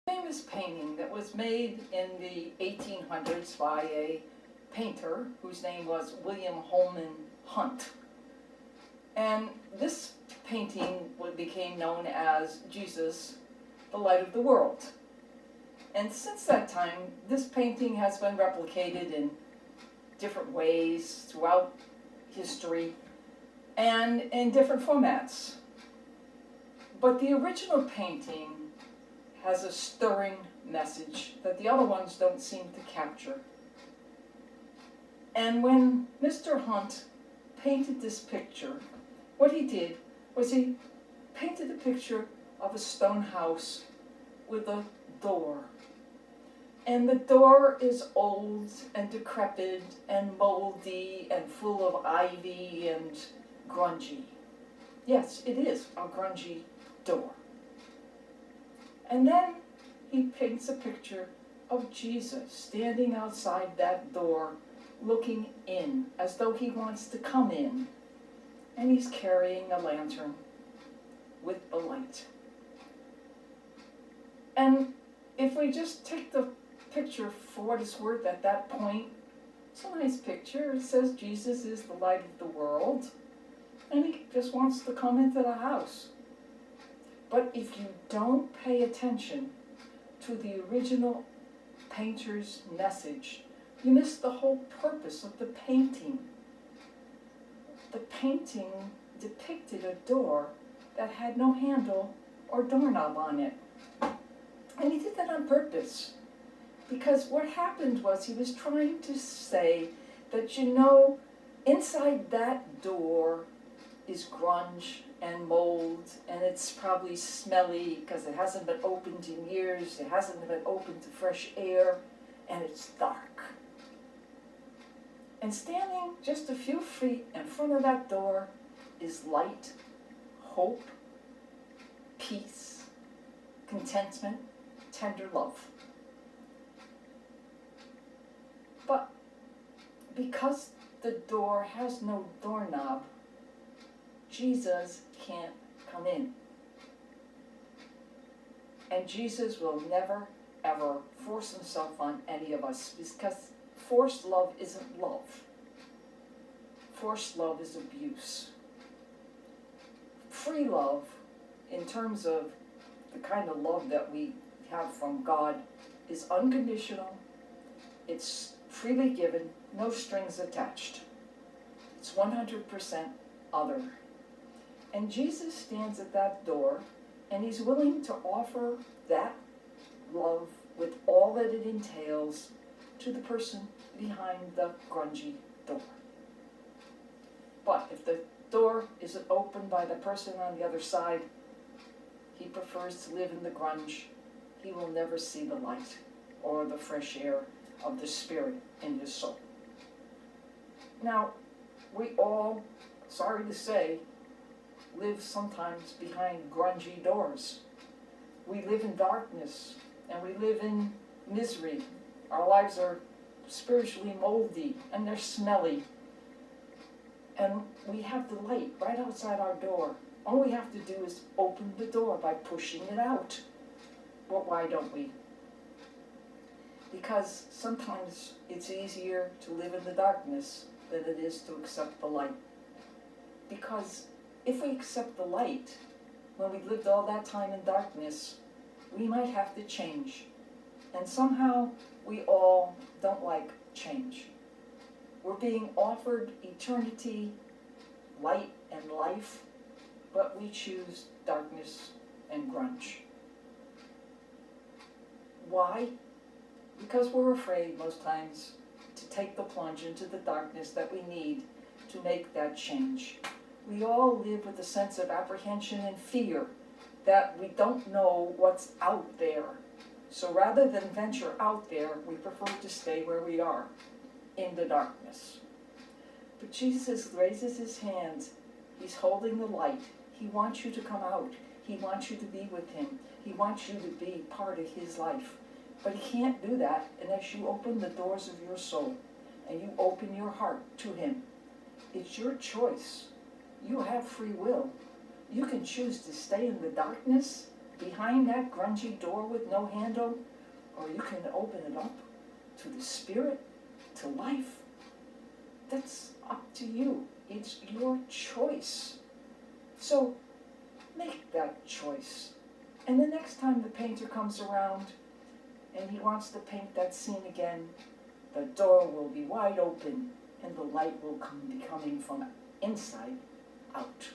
Famous painting that was made in the 1800s by a painter whose name was William Holman Hunt. And this painting became known as Jesus, the Light of the World. And since that time, this painting has been replicated in different ways throughout history and in different formats. But the original painting has a stirring message that the other ones don't seem to capture. And when Mr. Hunt painted this picture, what he did was he painted a picture of a stone house with a door. And the door is old and decrepit and moldy and full of ivy and grungy. Yes, it is a grungy door. And then he paints a picture of Jesus standing outside that door, looking in, as though he wants to come in. And he's carrying a lantern with the light. And if we just take the picture for what it's worth at that point, it's a nice picture. It says Jesus is the light of the world, and he just wants to come into the house. But if you don't pay attention to the original painter's message, you miss the whole purpose of the painting. The painting depicted a door that had no handle or doorknob on it. And he did that on purpose. Because what happened was he was trying to say that, inside that door is grunge and mold, and it's probably smelly because it hasn't been opened in years, it hasn't been opened to fresh air, and it's dark. And standing just a few feet in front of that door is light, hope, peace, contentment, tender love. But because the door has no doorknob, Jesus can't come in. And Jesus will never, ever force himself on any of us, because forced love isn't love. Forced love is abuse. Free love, in terms of the kind of love that we have from God, is unconditional. It's freely given, no strings attached. It's 100% other. And Jesus stands at that door, and he's willing to offer that love with all that it entails to the person behind the grungy door. But if the door isn't opened by the person on the other side, he prefers to live in the grunge. He will never see the light or the fresh air of the Spirit in his soul. Now, we all, sorry to say, live sometimes behind grungy doors. We live in darkness, and we live in misery. Our lives are spiritually moldy, and they're smelly. And we have the light right outside our door. All we have to do is open the door by pushing it out. But why don't we? Because sometimes it's easier to live in the darkness than it is to accept the light. Because if we accept the light, when we lived all that time in darkness, we might have to change. And somehow we all don't like change. We're being offered eternity, light, and life, but we choose darkness and grunge. Why? Because we're afraid most times to take the plunge into the darkness that we need to make that change. We all live with a sense of apprehension and fear that we don't know what's out there. So rather than venture out there, we prefer to stay where we are, in the darkness. But Jesus raises his hands. He's holding the light. He wants you to come out. He wants you to be with him. He wants you to be part of his life. But he can't do that unless you open the doors of your soul and you open your heart to him. It's your choice. You have free will. You can choose to stay in the darkness behind that grungy door with no handle, or you can open it up to the spirit, to life. That's up to you. It's your choice. So make that choice. And the next time the painter comes around and he wants to paint that scene again, the door will be wide open and the light will be coming from inside out.